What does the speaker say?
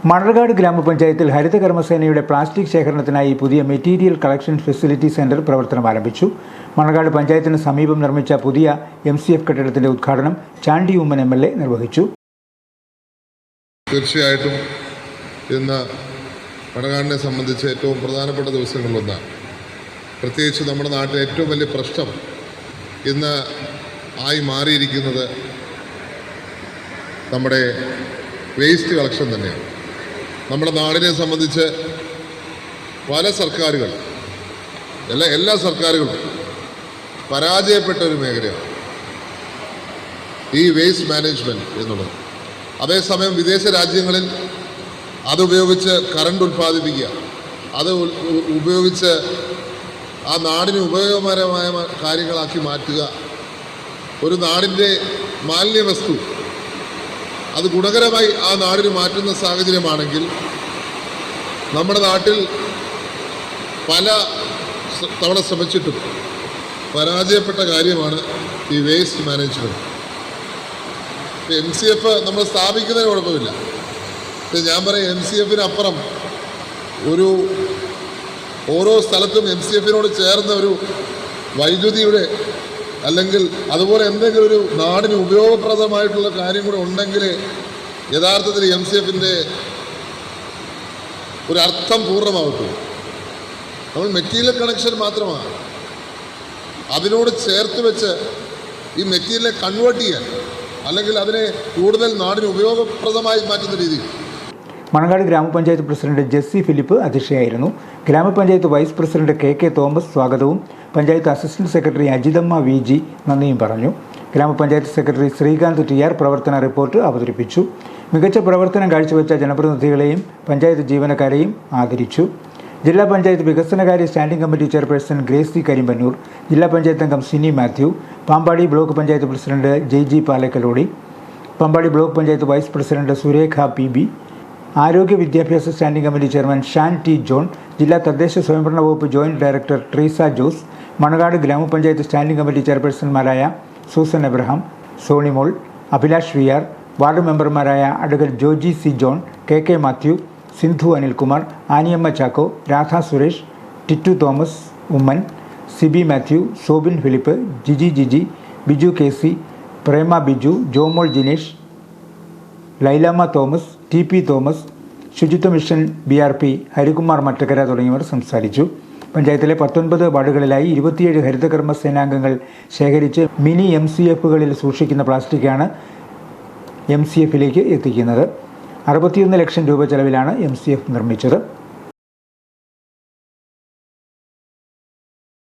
മണർകാട് ഗ്രാമപഞ്ചായത്തിൽ ഹരിത കർമ്മസേനയുടെ പ്ലാസ്റ്റിക് ശേഖരണത്തിനായി പുതിയ material collection facility centre പ്രവർത്തനം ആരംഭിച്ചു. മണർകാട് പഞ്ചായത്തിന് സമീപം നിർമ്മിച്ച പുതിയ MCF കെട്ടിടത്തിന്റെ ഉദ്ഘാടനം ചാണ്ടി ഉമ്മൻ MLA നിർവഹിച്ചു. തീർച്ചയായിട്ടും ഇന്ന് മണർകാടിനെ സംബന്ധിച്ച് ഏറ്റവും പ്രധാനപ്പെട്ട ദിവസങ്ങളിലൊന്നാണ്. പ്രത്യേകിച്ച് നമ്മുടെ നാട്ടിലെ ഏറ്റവും വലിയ പ്രശ്നം ഇന്ന് ആയി മാറിയിരിക്കുന്നത് നമ്മുടെ വേസ്റ്റ് കളക്ഷൻ തന്നെയാണ്. നമ്മുടെ നാടിനെ സംബന്ധിച്ച് പല സർക്കാരുകൾ എല്ലാ സർക്കാരുകളും പരാജയപ്പെട്ട ഒരു മേഖലയാണ് ഈ വേസ്റ്റ് മാനേജ്മെൻറ്റ് എന്നുള്ളത്. അതേസമയം വിദേശ രാജ്യങ്ങളിൽ അതുപയോഗിച്ച് കറണ്ട് ഉൽപ്പാദിപ്പിക്കുക, അത് ഉപയോഗിച്ച് ആ നാടിന് ഉപയോഗപരമായ കാര്യങ്ങളാക്കി മാറ്റുക, ഒരു നാടിൻ്റെ മാലിന്യ വസ്തു അത് ഗുണകരമായി ആ നാടിന് മാറ്റുന്ന സാഹചര്യമാണെങ്കിൽ നമ്മുടെ നാട്ടിൽ പല തവണ ശ്രമിച്ചിട്ടും പരാജയപ്പെട്ട കാര്യമാണ് ഈ വേസ്റ്റ് മാനേജ്മെൻറ്റ്. MCF നമ്മൾ സ്ഥാപിക്കുന്നതിന് കുഴപ്പമില്ല. ഞാൻ പറയും MCFിനപ്പുറം ഓരോ സ്ഥലത്തും MCFിനോട് ചേർന്ന ഒരു വൈദ്യുതിയുടെ അല്ലെങ്കിൽ അതുപോലെ എന്തെങ്കിലും ഒരു നാടിന് ഉപയോഗപ്രദമായിട്ടുള്ള കാര്യം കൂടെ ഉണ്ടെങ്കിൽ യഥാർത്ഥത്തിൽ MCFിൻ്റെ ഒരു അർത്ഥം പൂർണ്ണമാകത്തുള്ളൂ. നമ്മൾ മെറ്റീരിയൽ കണക്ഷൻ മാത്രമാണ് അതിനോട് ചേർത്ത് വെച്ച് ഈ മെറ്റീരിയലെ കൺവേർട്ട് ചെയ്യാൻ അല്ലെങ്കിൽ അതിനെ കൂടുതൽ നാടിന് ഉപയോഗപ്രദമായി മാറ്റുന്ന രീതിയിൽ. മണർകാട് ഗ്രാമപഞ്ചായത്ത് പ്രസിഡന്റ് ജെസ്സി ഫിലിപ്പ് അധ്യക്ഷയായിരുന്നു. ഗ്രാമപഞ്ചായത്ത് വൈസ് പ്രസിഡന്റ് KK തോമസ് സ്വാഗതവും പഞ്ചായത്ത് അസിസ്റ്റന്റ് സെക്രട്ടറി അജിതമ്മ VG നന്ദിയും പറഞ്ഞു. ഗ്രാമപഞ്ചായത്ത് സെക്രട്ടറി ശ്രീകാന്ത് TR പ്രവർത്തന റിപ്പോർട്ട് അവതരിപ്പിച്ചു. മികച്ച പ്രവർത്തനം കാഴ്ചവെച്ച ജനപ്രതിനിധികളെയും പഞ്ചായത്ത് ജീവനക്കാരെയും ആദരിച്ചു. ജില്ലാ പഞ്ചായത്ത് വികസനകാര്യ standing committee chairperson Gracy Karimpannoor, ജില്ലാ പഞ്ചായത്ത് അംഗം Sini Mathew, Pampady block panchayat president JG Palakkalody, Pampady block panchayat vice president Surekha PB, ആരോഗ്യ വിദ്യാഭ്യാസ standing committee chairman Shan T. John, ജില്ലാ തദ്ദേശ സ്വയംഭരണ വകുപ്പ് ജോയിന്റ് ഡയറക്ടർ ട്രീസ ജോസ്, മണർകാട് ഗ്രാമപഞ്ചായത്ത് സ്റ്റാൻഡിംഗ് കമ്മിറ്റി ചെയർപേഴ്സൺമാരായ സൂസൻ എബ്രഹാം, സോണിമോൾ, അഭിലാഷ് VR, വാർഡ് മെമ്പർമാരായ advocate Joji C. John, KK Mathew, Sindhu Anilkumar, Aniyamma Chacko, Radha Suresh, Tittu Thomas Oommen, Sibi Mathew, Sobin Philip, Jiji, Biju KC, Prema Biju, Jomol Jinesh, Lailamma Thomas, TP Thomas, ശുചിത്വ മിഷൻ BRP ഹരികുമാർ മറ്റക്കര തുടങ്ങിയവർ സംസാരിച്ചു. പഞ്ചായത്തിലെ 19 വാർഡുകളിലായി 27 ഹരിതകർമ്മ സേനാംഗങ്ങൾ ശേഖരിച്ച് മിനി MCFകളിൽ സൂക്ഷിക്കുന്ന പ്ലാസ്റ്റിക്കാണ് MCFിലേക്ക് എത്തിക്കുന്നത്. 61 ലക്ഷം രൂപ ചെലവിലാണ് MCF നിർമ്മിച്ചത്.